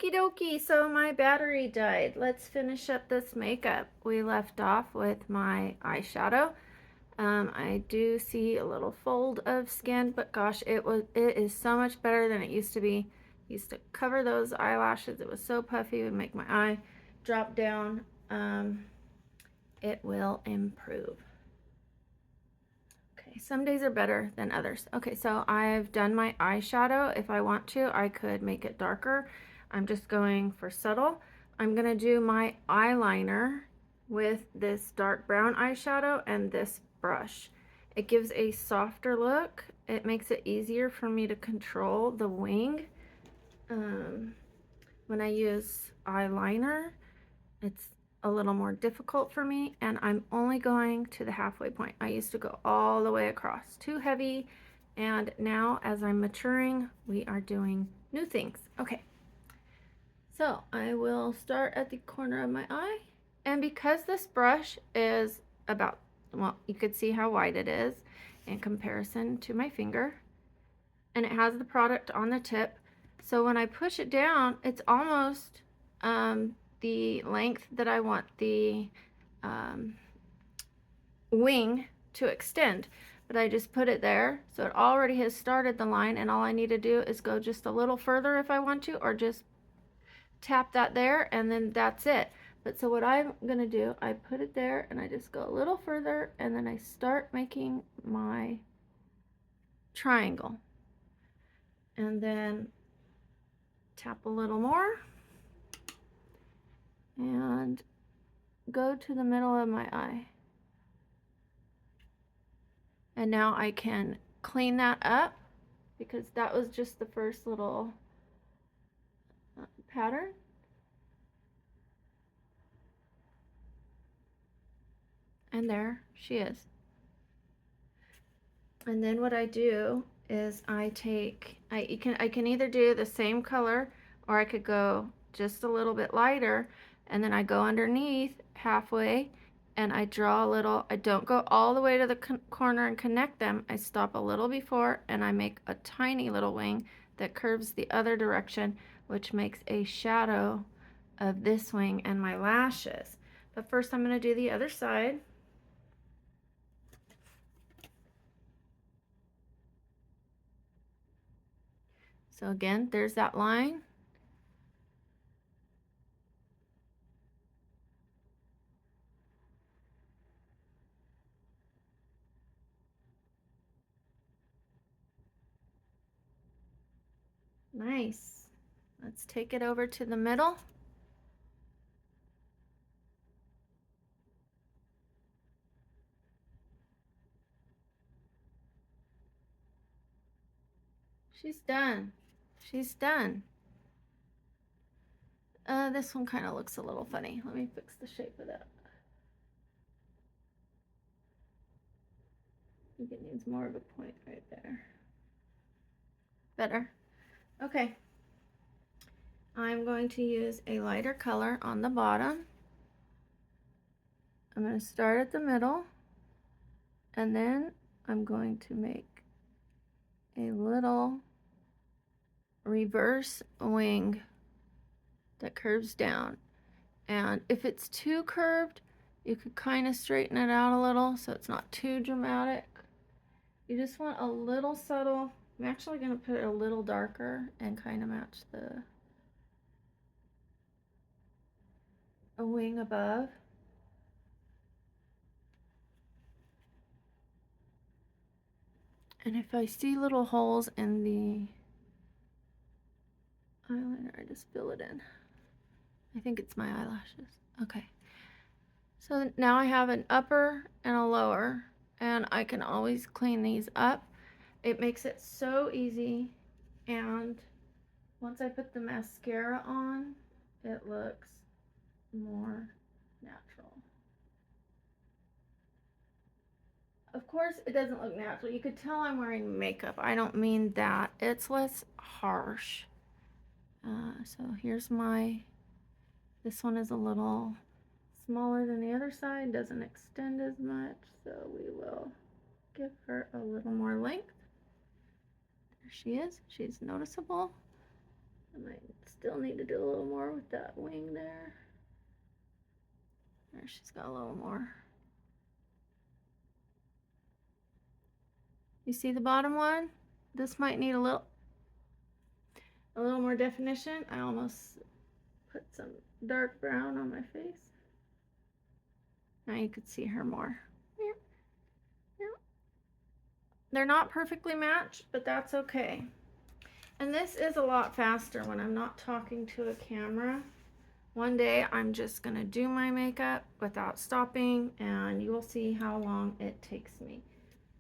Okie dokie, so my battery died. Let's finish up this makeup. We left off with my eyeshadow. I do see a little fold of skin, but gosh, it is so much better than it used to be. Used to cover those eyelashes. It was so puffy, it would make my eye drop down. It will improve. Okay, some days are better than others. Okay, so I've done my eyeshadow. If I want to, I could make it darker. I'm just going for subtle. I'm gonna do my eyeliner with this dark brown eyeshadow and this brush. It gives a softer look. It makes it easier for me to control the wing. When I use eyeliner, it's a little more difficult for me, and I'm only going to the halfway point. I used to go all the way across, too heavy, and now as I'm maturing, we are doing new things. Okay, so I will start at the corner of my eye, and because this brush is about, well, you could see how wide it is in comparison to my finger, and it has the product on the tip, so when I push it down, it's almost the length that I want the wing to extend, but I just put it there, so it already has started the line, and all I need to do is go just a little further if I want to, or just tap that there, and then that's it. But so what I'm gonna do, I put it there, and I just go a little further, and then I start making my triangle, and then tap a little more and go to the middle of my eye. And now I can clean that up because that was just the first little pattern. And there she is. And then what I do is I can either do the same color, or I could go just a little bit lighter, and then I go underneath halfway and I draw a little. I don't go all the way to the corner and connect them. I stop a little before and I make a tiny little wing that curves the other direction, which makes a shadow of this wing and my lashes. But first I'm going to do the other side. So again, there's that line. Nice. Let's take it over to the middle. She's done. She's done. This one kind of looks a little funny. Let me fix the shape of that. I think it needs more of a point right there. Better. Okay. I'm going to use a lighter color on the bottom. I'm going to start at the middle, and then I'm going to make a little reverse wing that curves down. And if it's too curved, you could kind of straighten it out a little so it's not too dramatic. You just want a little subtle. I'm actually going to put it a little darker and kind of match a wing above. And if I see little holes in the eyeliner, I just fill it in. I think it's my eyelashes. Okay. So now I have an upper and a lower, and I can always clean these up. It makes it so easy, and once I put the mascara on, it looks more natural. Of course, it doesn't look natural. You could tell I'm wearing makeup. I don't mean that. It's less harsh. So here's this one is a little smaller than the other side, doesn't extend as much, so we will give her a little more length. There she is. She's noticeable. I might still need to do a little more with that wing there. There, she's got a little more. You see the bottom one? This might need a little more definition. I almost put some dark brown on my face. Now you could see her more. Yep. Yep. They're not perfectly matched, but that's okay. And this is a lot faster when I'm not talking to a camera. One day I'm just gonna do my makeup without stopping, and you will see how long it takes me.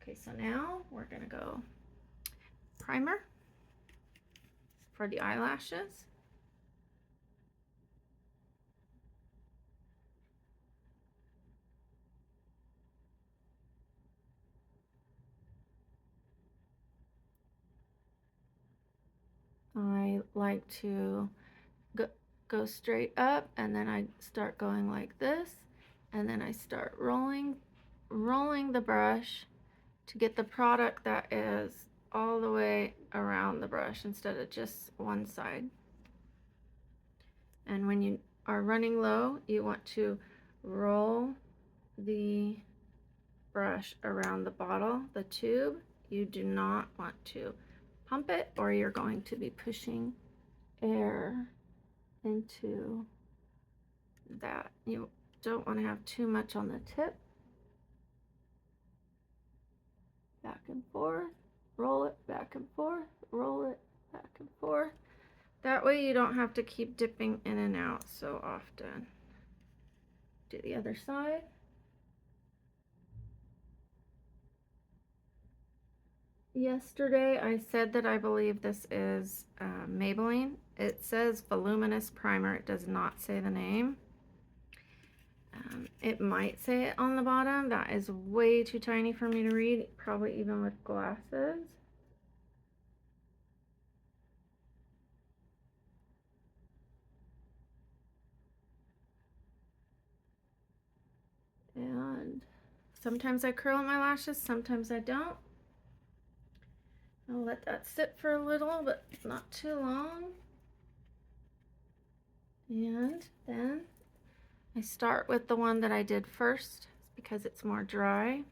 Okay, so now we're gonna go primer for the eyelashes. I like to go straight up, and then I start going like this, and then I start rolling the brush to get the product that is all the way around the brush instead of just one side. And when you are running low, you want to roll the brush around the bottle, the tube. You do not want to pump it, or you're going to be pushing air into that. You don't want to have too much on the tip. Back and forth, roll it, back and forth, roll it, back and forth. That way you don't have to keep dipping in and out so often. Do the other side. Yesterday I said that I believe this is Maybelline. It says voluminous primer. It does not say the name. It might say it on the bottom. That is way too tiny for me to read, probably even with glasses. And sometimes I curl my lashes, sometimes I don't. I'll let that sit for a little, but not too long. And then I start with the one that I did first because it's more dry.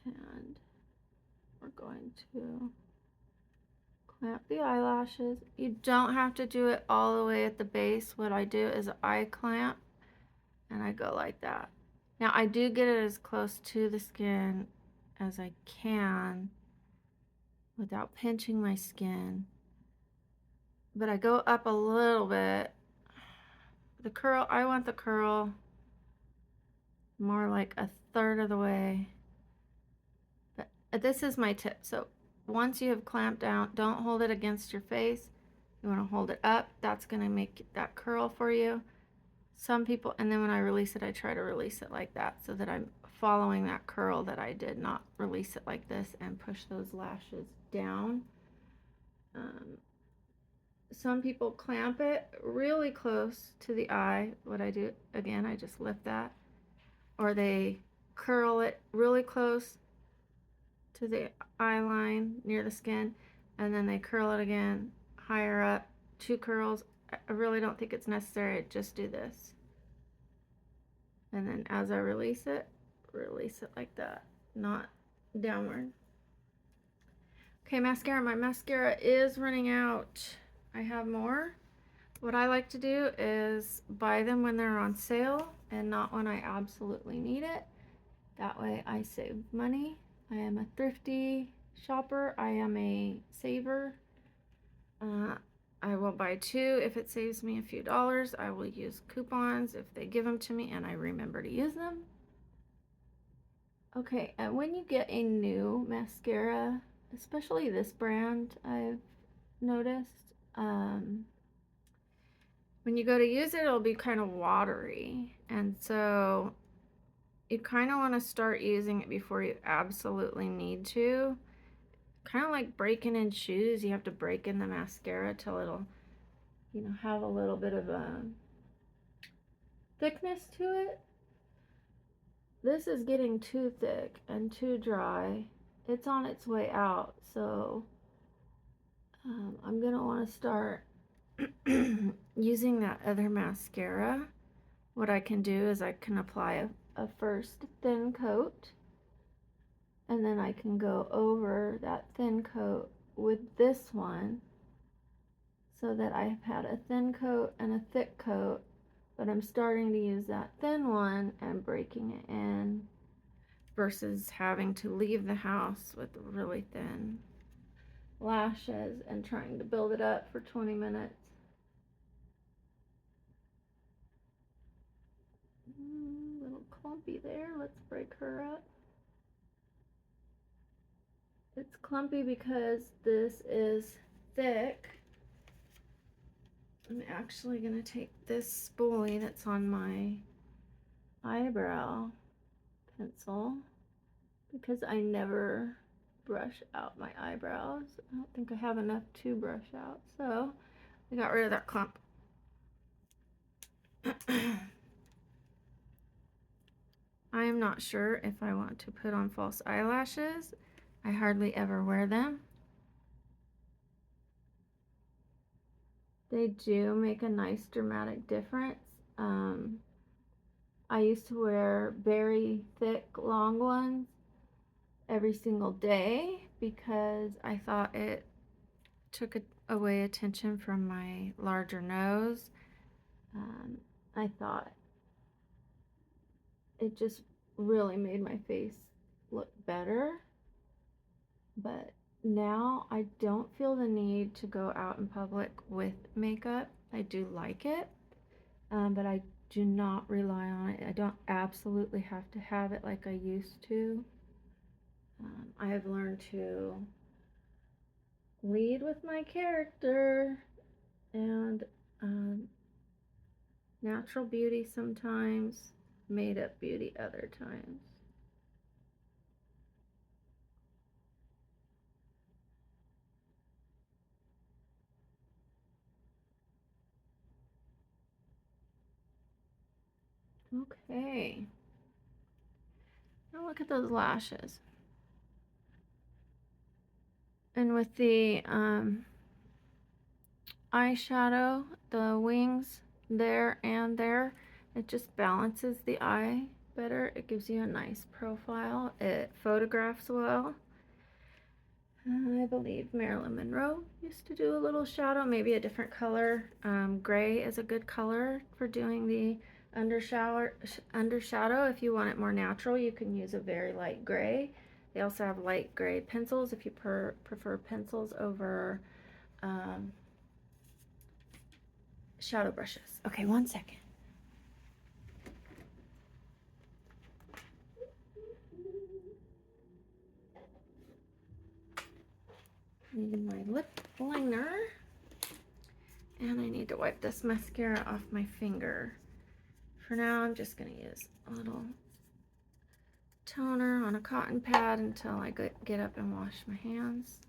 And we're going to clamp the eyelashes. You don't have to do it all the way at the base. What I do is I clamp and I go like that. Now I do get it as close to the skin as I can without pinching my skin. But I go up a little bit. The curl, I want the curl more like a third of the way. But this is my tip. So once you have clamped down, don't hold it against your face. You want to hold it up. That's going to make that curl for you. Some people, and then when I release it, I try to release it like that so that I'm following that curl that I did, not release it like this and push those lashes down. Some people clamp it really close to the eye. What I do, again, I just lift that. Or they curl it really close to the eye line near the skin, and then they curl it again higher up. 2 curls. I really don't think it's necessary. Just do this. And then as I release it like that, not downward. Okay, mascara. My mascara is running out. I have more. What I like to do is buy them when they're on sale and not when I absolutely need it. That way I save money. I am a thrifty shopper. I am a saver. I will buy 2 if it saves me a few dollars. I will use coupons if they give them to me and I remember to use them. Okay, and when you get a new mascara, especially this brand, I've noticed, when you go to use it, it'll be kind of watery. And so you kind of want to start using it before you absolutely need to. Kind of like breaking in shoes. You have to break in the mascara till it'll, have a little bit of a thickness to it. This is getting too thick and too dry. It's on its way out, so I'm gonna want to start using that other mascara. What I can do is I can apply a first thin coat, and then I can go over that thin coat with this one, so that I've had a thin coat and a thick coat, but I'm starting to use that thin one and breaking it in versus having to leave the house with really thin lashes and trying to build it up for 20 minutes. Little clumpy there. Let's break her up. It's clumpy because this is thick. I'm actually going to take this spoolie that's on my eyebrow pencil because I never brush out my eyebrows. I don't think I have enough to brush out, so I got rid of that clump. I am not sure if I want to put on false eyelashes. I hardly ever wear them. They do make a nice dramatic difference. I used to wear very thick, long ones every single day because I thought it took away attention from my larger nose. I thought it just really made my face look better. But now I don't feel the need to go out in public with makeup. I do like it, but I do not rely on it. I don't absolutely have to have it like I used to. I have learned to lead with my character and natural beauty sometimes, made up beauty other times. Okay, now look at those lashes. And with the eyeshadow, the wings there and there, it just balances the eye better. It gives you a nice profile. It photographs well. I believe Marilyn Monroe used to do a little shadow, maybe a different color. Gray is a good color for doing the undershadow. If you want it more natural, you can use a very light gray. They also have light gray pencils if you prefer pencils over shadow brushes. Okay, 1 second. Need my lip liner, and I need to wipe this mascara off my finger. For now, I'm just going to use a little toner on a cotton pad until I get up and wash my hands,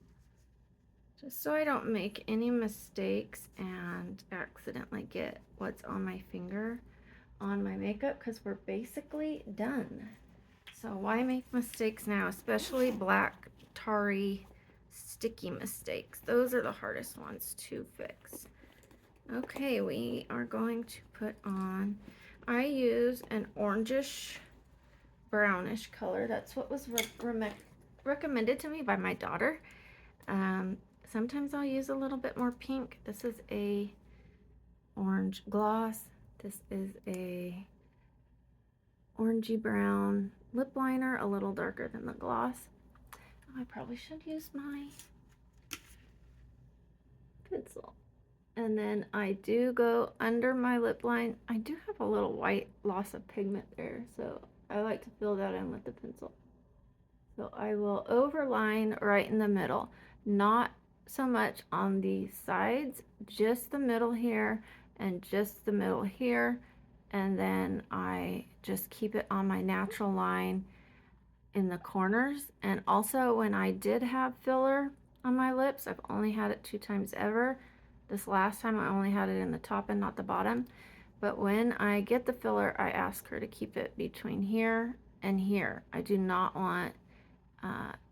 just so I don't make any mistakes and accidentally get what's on my finger on my makeup, because we're basically done. So why make mistakes now, especially black, tarry, sticky mistakes? Those are the hardest ones to fix. Okay, we are going to put on, I use an orangish brownish color. That's what was recommended to me by my daughter. Sometimes I'll use a little bit more pink. This is a orange gloss. This is a orangey brown lip liner, a little darker than the gloss. I probably should use my pencil. And then I do go under my lip line. I do have a little white loss of pigment there, so I like to fill that in with the pencil. So I will overline right in the middle, not so much on the sides, just the middle here and just the middle here. And then I just keep it on my natural line in the corners. And also when I did have filler on my lips, I've only had it 2 times ever. This last time I only had it in the top and not the bottom. But when I get the filler, I ask her to keep it between here and here. I do not want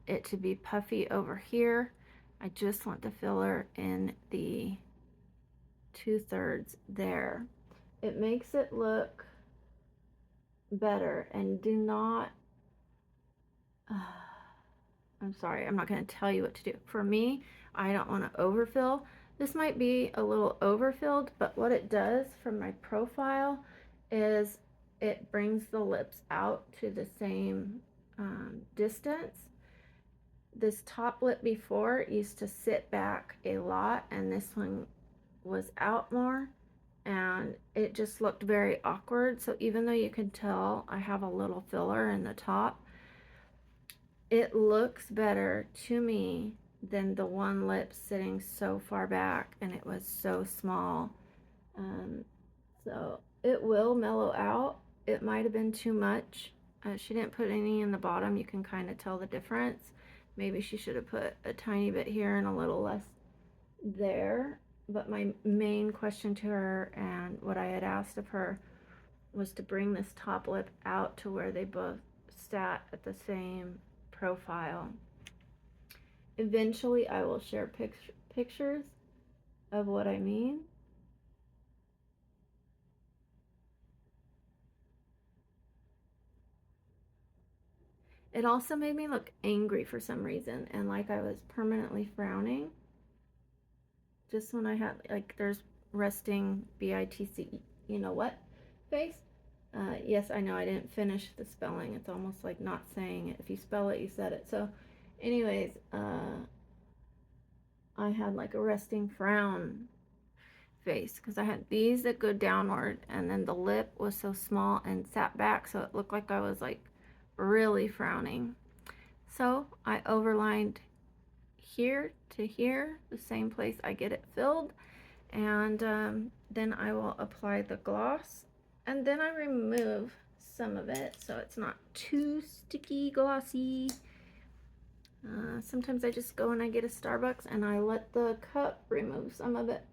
it to be puffy over here I just want the filler in the 2/3 there. It makes it look better. And do not I'm sorry, I'm not going to tell you what to do. For me, I don't want to overfill. This might be a little overfilled, but what it does from my profile is it brings the lips out to the same distance. This top lip before used to sit back a lot, and this one was out more, and it just looked very awkward. So even though you can tell I have a little filler in the top, it looks better to me than the one lip sitting so far back and it was so small. So it will mellow out. It might have been too much. She didn't put any in the bottom. You can kind of tell the difference. Maybe she should have put a tiny bit here and a little less there. But my main question to her and what I had asked of her was to bring this top lip out to where they both sat at the same profile. Eventually I will share pictures of what I mean. It also made me look angry for some reason and like I was permanently frowning. Just when I had, like, there's resting BITC, you know what, face. Yes, I know I didn't finish the spelling. It's almost like not saying it. If you spell it, you said it. So anyways, I had like a resting frown face because I had these that go downward, and then the lip was so small and sat back, so it looked like I was like really frowning. So I overlined here to here, the same place I get it filled, and then I will apply the gloss, and then I remove some of it so it's not too sticky glossy. Sometimes I just go and I get a Starbucks and I let the cup remove some of it.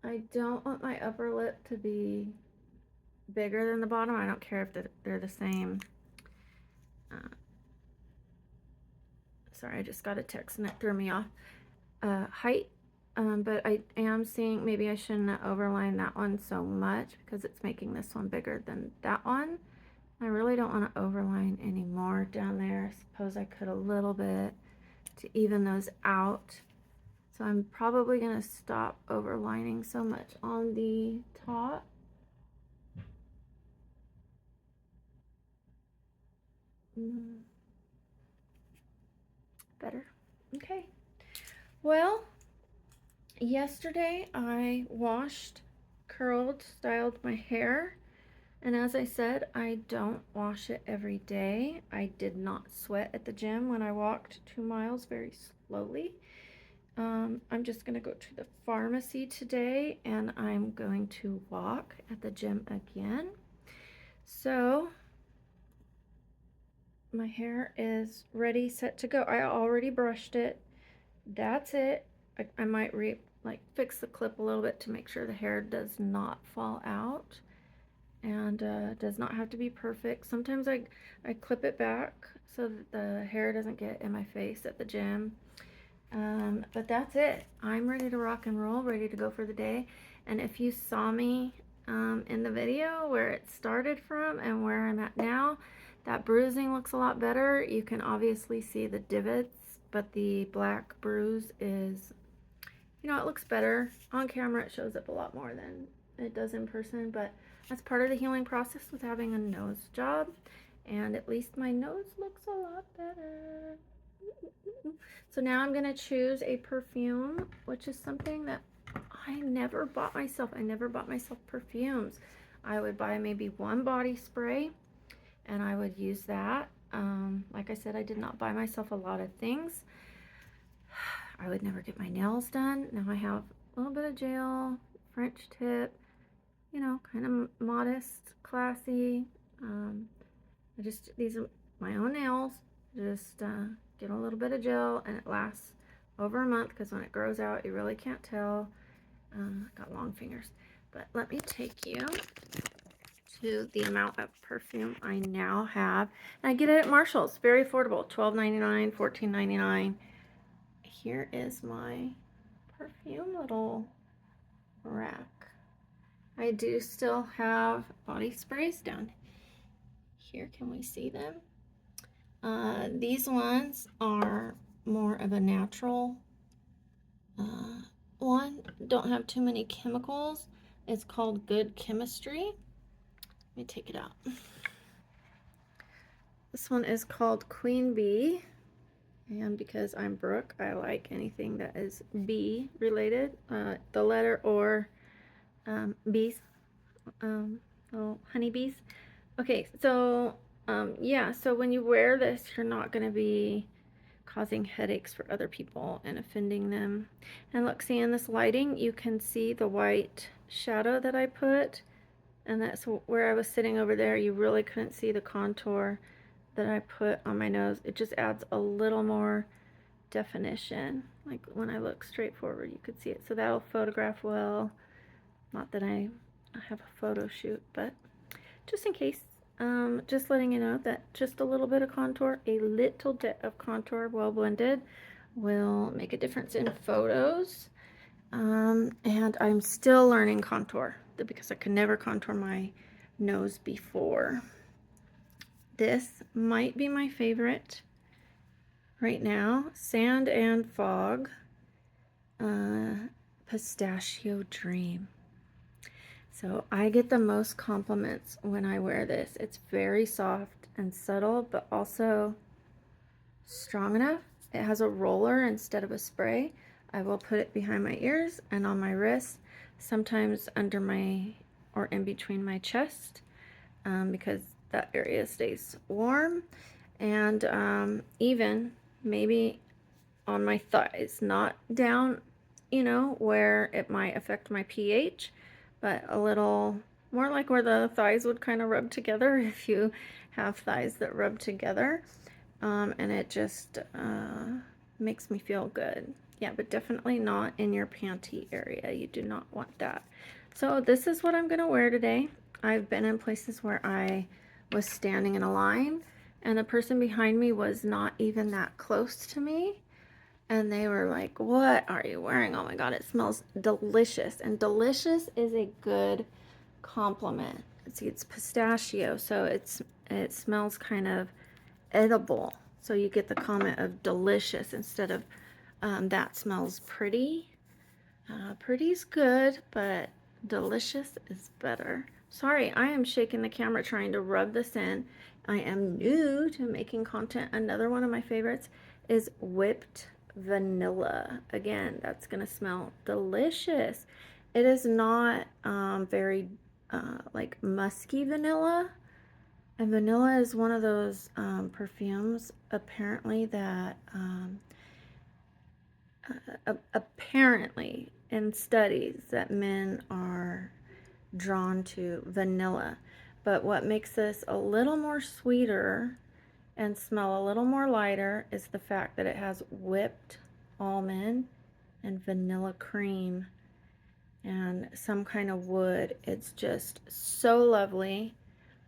I don't want my upper lip to be bigger than the bottom. I don't care if they're the same. Sorry, I just got a text and it threw me off. Height, but I am seeing maybe I shouldn't overline that one so much because it's making this one bigger than that one. I really don't want to overline anymore down there. I suppose I could a little bit to even those out. So I'm probably going to stop overlining so much on the top. Better. Okay. Well, yesterday I washed, curled, styled my hair. And as I said, I don't wash it every day. I did not sweat at the gym when I walked 2 miles very slowly. I'm just going to go to the pharmacy today and I'm going to walk at the gym again. So my hair is ready, set to go. I already brushed it. That's it. I might fix the clip a little bit to make sure the hair does not fall out, and does not have to be perfect. Sometimes I clip it back so that the hair doesn't get in my face at the gym. But that's it. I'm ready to rock and roll, ready to go for the day. And if you saw me in the video where it started from and where I'm at now, that bruising looks a lot better. You can obviously see the divots, but the black bruise is, you know, it looks better. On camera it shows up a lot more than it does in person, but that's part of the healing process with having a nose job. And at least my nose looks a lot better. So now I'm gonna choose a perfume, which is something that I never bought myself. I never bought myself perfumes. I would buy maybe one body spray and I would use that. Like I said, I did not buy myself a lot of things. I would never get my nails done. Now I have a little bit of gel, French tip, you know, kind of modest, classy. These are my own nails. Just get a little bit of gel and it lasts over a month because when it grows out, you really can't tell. Got long fingers. But let me take you to the amount of perfume I now have. And I get it at Marshall's. Very affordable. $12.99, $14.99. Here is my perfume little rack. I do still have body sprays down here. Can we see them? These ones are more of a natural one. Don't have too many chemicals. It's called Good Chemistry. Let me take it out. This one is called Queen Bee. And because I'm Brooke, I like anything that is bee related. The letter or bees. Little honeybees. Okay, so yeah, so when you wear this, you're not going to be causing headaches for other people and offending them. And look, see in this lighting, you can see the white shadow that I put, and that's where I was sitting over there. You really couldn't see the contour that I put on my nose. It just adds a little more definition. Like when I look straight forward, you could see it. So that'll photograph well. Not that I have a photo shoot, but just in case. Just letting you know that just a little bit of contour, a little bit of contour well blended will make a difference in photos. And I'm still learning contour because I could never contour my nose before. This might be my favorite right now, Sand and Fog Pistachio Dream. So I get the most compliments when I wear this. It's very soft and subtle, but also strong enough. It has a roller instead of a spray. I will put it behind my ears and on my wrists, sometimes under my or in between my chest, because that area stays warm, and even maybe on my thighs, not down, you know, where it might affect my pH, but a little more like where the thighs would kind of rub together if you have thighs that rub together. And it just makes me feel good. Yeah, but definitely not in your panty area. You do not want that. So this is what I'm going to wear today. I've been in places where I was standing in a line and the person behind me was not even that close to me. And they were like, "What are you wearing? Oh my God, it smells delicious." And delicious is a good compliment. See, it's pistachio, so it smells kind of edible. So you get the comment of delicious instead of that smells pretty. Pretty's good, but delicious is better. Sorry, I am shaking the camera trying to rub this in. I am new to making content. Another one of my favorites is whipped vanilla. Again, that's gonna smell delicious. It is not very like musky vanilla. And vanilla is one of those perfumes apparently that apparently in studies that men are drawn to vanilla. But what makes this a little more sweeter and smell a little more lighter is the fact that it has whipped almond and vanilla cream and some kind of wood. It's just so lovely.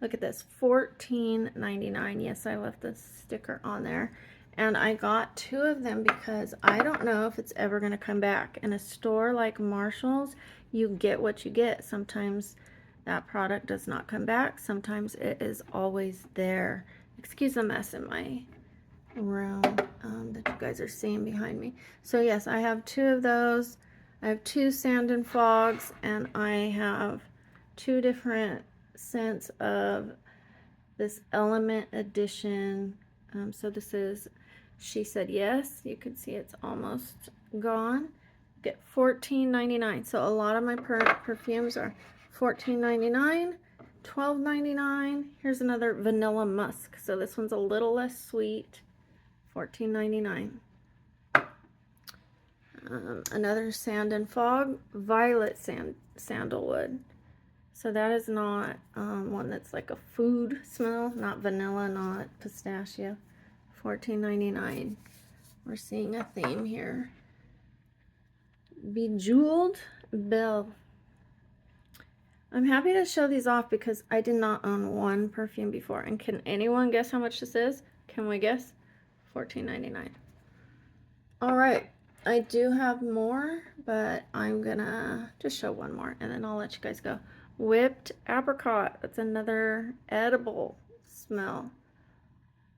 Look at this, $14.99. Yes, I left the sticker on there. And I got 2 of them because I don't know if it's ever going to come back. In a store like Marshall's, you get what you get. Sometimes that product does not come back. Sometimes it is always there. Excuse the mess in my room that you guys are seeing behind me. So yes, I have 2 of those. I have 2 Sand and Fogs, and I have 2 different scents of this Element Edition. So this is She Said Yes. You can see it's almost gone. Get $14.99. So a lot of my perfumes are $14.99, $12.99. Here's another Vanilla Musk. So this one's a little less sweet. $14.99. Another Sand and Fog, Violet Sandalwood. So that is not one that's like a food smell, not vanilla, not pistachio. $14.99. We're seeing a theme here. Bejeweled Belle. I'm happy to show these off because I did not own one perfume before. And can anyone guess how much this is? Can we guess? $14.99. All right, I do have more, but I'm gonna just show one more and then I'll let you guys go. Whipped apricot. That's another edible smell.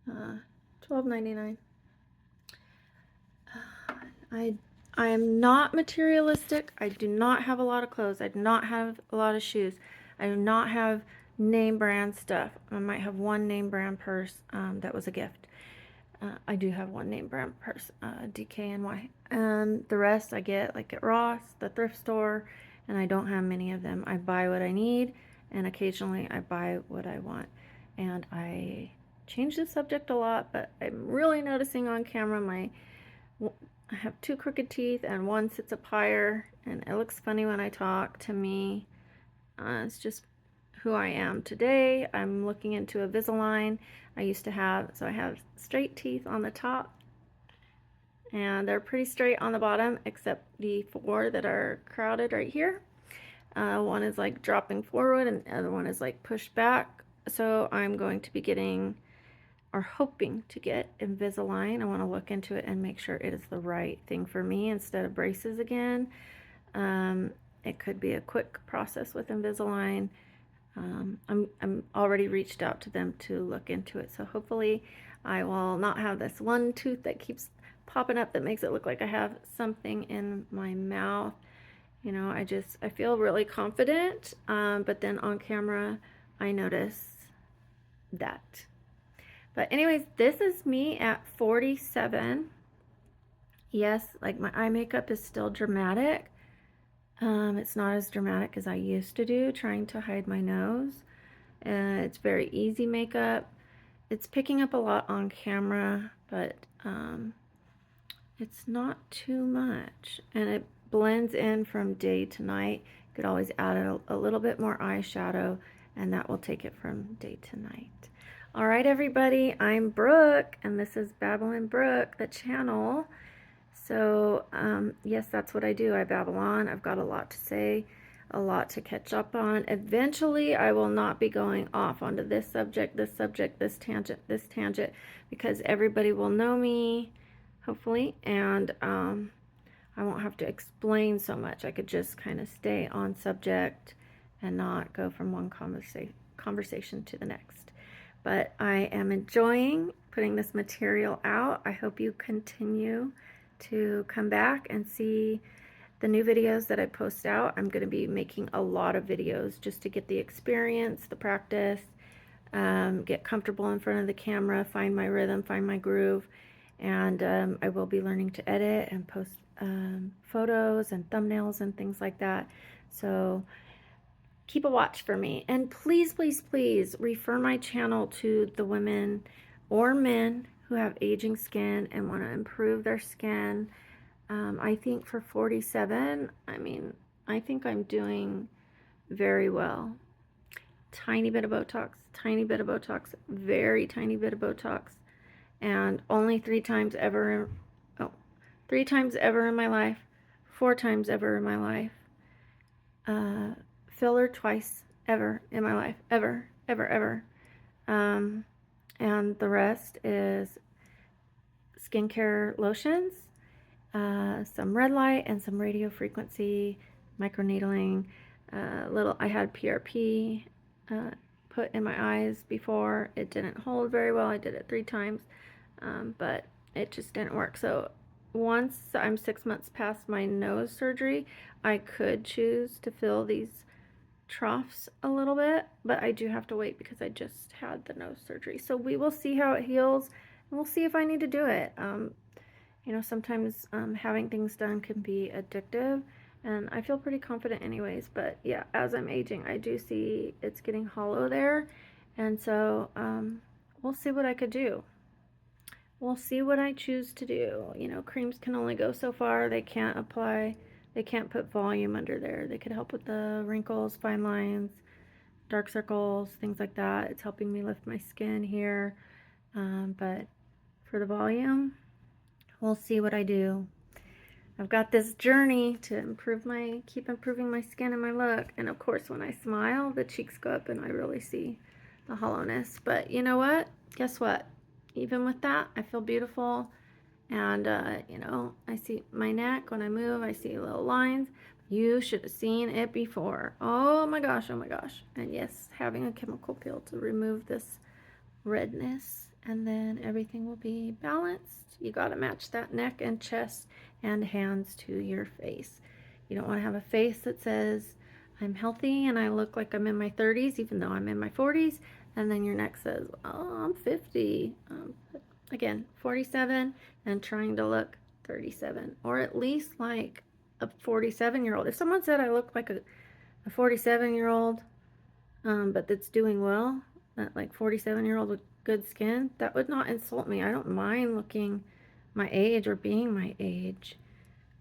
$12.99. I I am not materialistic. I do not have a lot of clothes. I do not have a lot of shoes. I do not have name brand stuff. I might have one name brand purse that was a gift. I do have one name brand purse, DKNY. And the rest I get like at Ross, the thrift store, and I don't have many of them. I buy what I need, and occasionally I buy what I want. And I change the subject a lot, but I'm really noticing on camera I have two crooked teeth and one sits up higher, and it looks funny when I talk. To me, it's just who I am today. I'm looking into Invisalign. I have straight teeth on the top, and they're pretty straight on the bottom, except the four that are crowded right here. One is like dropping forward, and the other one is like pushed back. So I'm going to be getting, or hoping to get, Invisalign. I want to look into it and make sure it is the right thing for me instead of braces again. It could be a quick process with Invisalign. I'm already reached out to them to look into it, so hopefully I will not have this one tooth that keeps popping up that makes it look like I have something in my mouth. You know, I feel really confident, but then on camera I notice that. But anyways, this is me at 47. Yes, like my eye makeup is still dramatic. It's not as dramatic as I used to do, trying to hide my nose. It's very easy makeup. It's picking up a lot on camera, but it's not too much. And it blends in from day to night. You could always add a little bit more eyeshadow, and that will take it from day to night. All right, everybody, I'm Brooke, and this is Babylon Brooke, the channel. So, yes, that's what I do. I babble on. I've got a lot to say, a lot to catch up on. Eventually, I will not be going off onto this subject, this tangent, because everybody will know me, hopefully, and I won't have to explain so much. I could just kind of stay on subject and not go from one conversation to the next. But I am enjoying putting this material out. I hope you continue to come back and see the new videos that I post out. I'm going to be making a lot of videos just to get the experience, the practice, get comfortable in front of the camera, find my rhythm, find my groove, and I will be learning to edit and post photos and thumbnails and things like that. So keep a watch for me, and please, please, please refer my channel to the women or men who have aging skin and want to improve their skin. I think for 47, I think I'm doing very well. Tiny bit of Botox, very tiny bit of Botox, and only 3 times ever, oh, 3 times ever in my life, 4 times ever in my life. Filler twice ever in my life, ever, ever, ever. And the rest is skincare lotions, some red light and some radio frequency, microneedling. I had PRP put in my eyes before. It didn't hold very well. I did it 3 times, but it just didn't work. So once I'm 6 months past my nose surgery, I could choose to fill these troughs a little bit, but I do have to wait because I just had the nose surgery. So we will see how it heals, and we'll see if I need to do it. You know, sometimes having things done can be addictive, and I feel pretty confident anyways. But yeah, as I'm aging, I do see it's getting hollow there, and so we'll see what I could do. We'll see what I choose to do. You know, creams can only go so far. They can't put volume under there. They could help with the wrinkles, fine lines, dark circles, things like that. It's helping me lift my skin here. But for the volume, we'll see what I do. I've got this journey to keep improving my skin and my look. And of course, when I smile, the cheeks go up and I really see the hollowness. But you know what? Guess what? Even with that, I feel beautiful. And, I see my neck when I move, I see little lines. You should have seen it before. Oh my gosh, oh my gosh. And yes, having a chemical peel to remove this redness, and then everything will be balanced. You got to match that neck and chest and hands to your face. You don't want to have a face that says, I'm healthy and I look like I'm in my 30s, even though I'm in my 40s. And then your neck says, oh, I'm 50. Again, 47 and trying to look 37, or at least like a 47-year-old. If someone said I look like a 47-year-old, but that's doing well, that like 47-year-old with good skin, that would not insult me. I don't mind looking my age or being my age,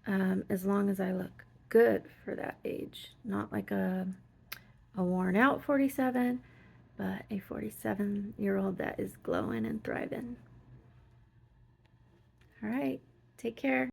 as long as I look good for that age. Not like a worn out 47, but a 47-year-old that is glowing and thriving. All right, take care.